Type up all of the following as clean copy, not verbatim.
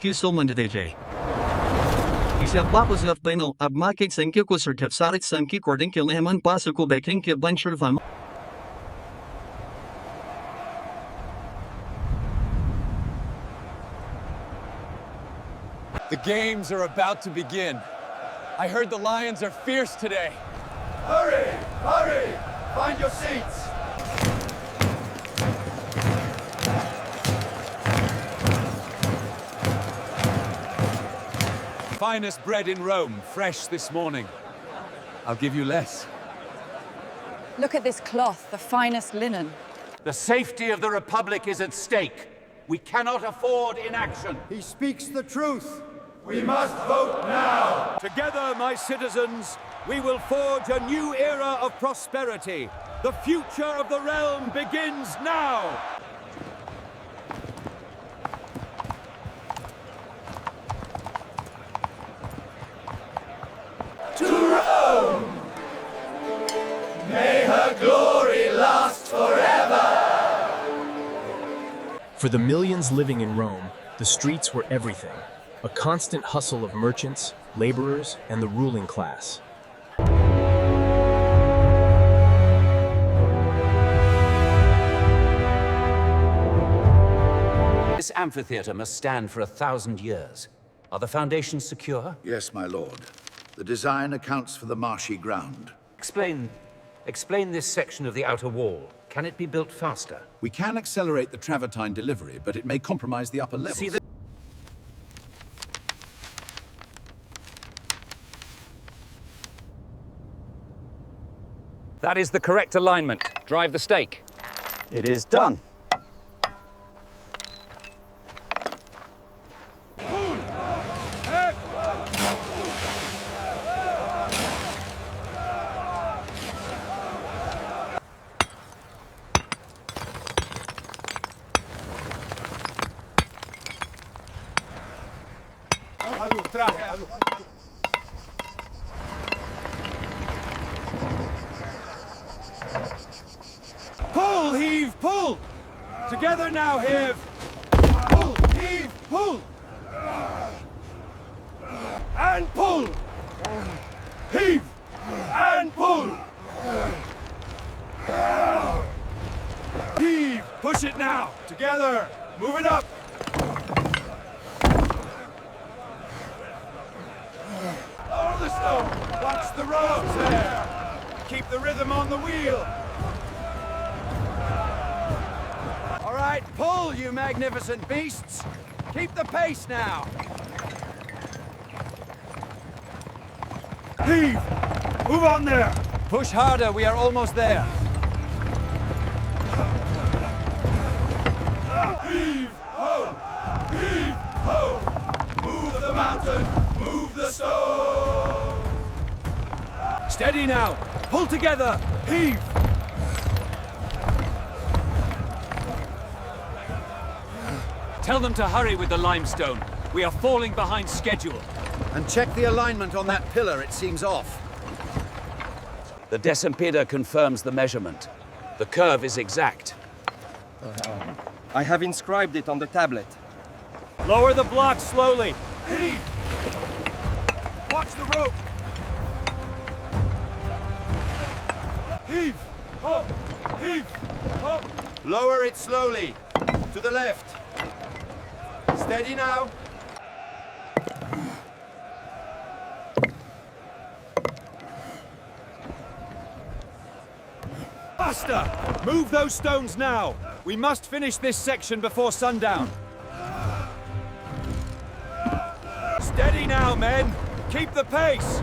DJ. Isep Babos of Banal, Abmakik Sankikus or Tefsarit Sankik or Dinkilaman Basuku Bekinki Buncher Vam. The games are about to begin. I heard the Lions are fierce today. Hurry! Hurry! Find your seats! Finest bread in Rome, fresh this morning. I'll give you less. Look at this cloth, the finest linen. The safety of the Republic is at stake. We cannot afford inaction. He speaks the truth. We must vote now! Together, my citizens, we will forge a new era of prosperity. The future of the realm begins now! To Rome! May her glory last forever! For the millions living in Rome, the streets were everything. A constant hustle of merchants, laborers, and the ruling class. This amphitheater must stand for 1,000 years. Are the foundations secure? Yes, my lord. The design accounts for the marshy ground. Explain this section of the outer wall. Can it be built faster? We can accelerate the travertine delivery, but it may compromise the upper levels. That is the correct alignment. Drive the stake. It is done. Pull, heave, pull! Together now, heave! Pull, heave, pull! And pull! Heave! And pull! Heave! Push it now! Together! Move it up! Lower the stone! Watch the ropes there! Keep the rhythm on the wheel! All right, pull, you magnificent beasts! Keep the pace now! Heave! Move on there! Push harder, we are almost there. Heave ho! Heave ho! Move the mountain! Move the stone! Steady now! Pull together! Heave! Tell them to hurry with the limestone. We are falling behind schedule. And check the alignment on that pillar, it seems off. The decimpeter confirms the measurement. The curve is exact. I have inscribed it on the tablet. Lower the block slowly. Heave! Watch the rope. Heave ho! Heave ho! Lower it slowly. To the left. Steady now. Faster! Move those stones now. We must finish this section before sundown. Steady now, men. Keep the pace.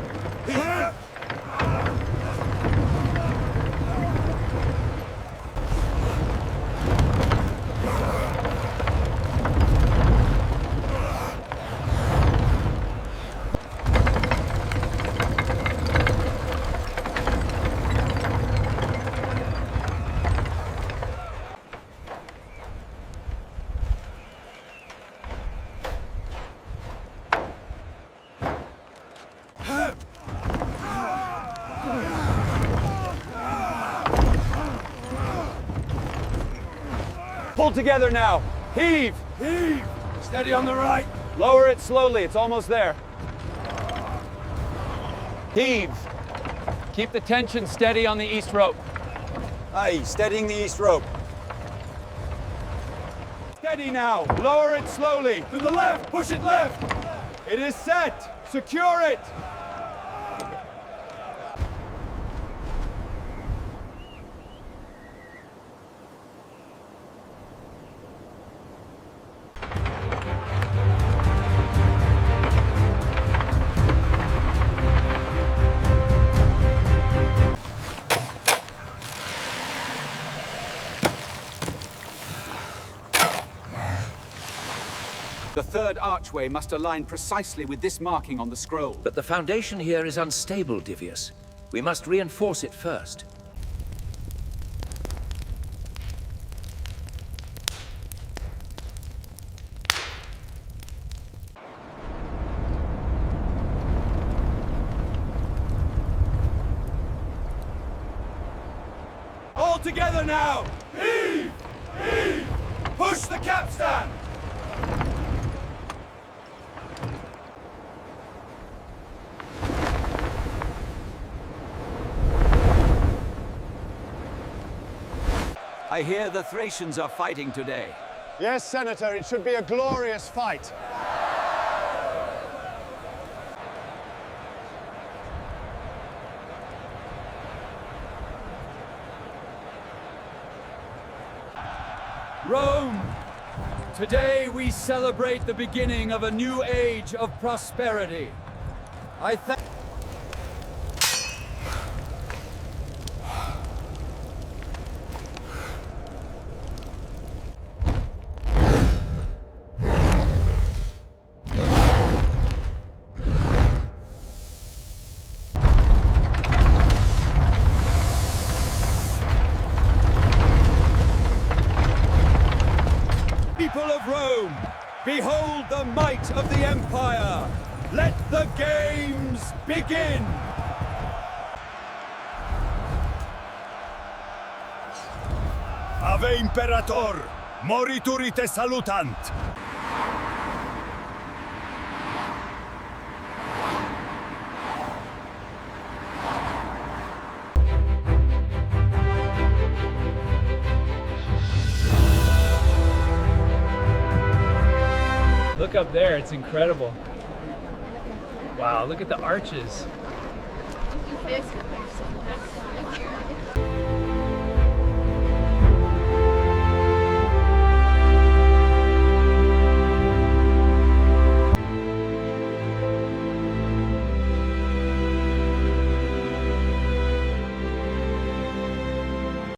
Pull together now. Heave! Heave! Steady on the right! Lower it slowly, it's almost there. Heave. Keep the tension steady on the east rope. Aye, steadying the east rope. Steady now. Lower it slowly. To the left! Push it left! It is set. Secure it. The third archway must align precisely with this marking on the scroll. But the foundation here is unstable, Divius. We must reinforce it first. All together now. Heave! Heave! Push the capstan! I hear the Thracians are fighting today. Yes, Senator, it should be a glorious fight. Rome, today we celebrate the beginning of a new age of prosperity. I thank people of Rome, behold the might of the Empire. Let the games begin. Ave Imperator! Morituri te salutant! Look up there, it's incredible. Wow, look at the arches.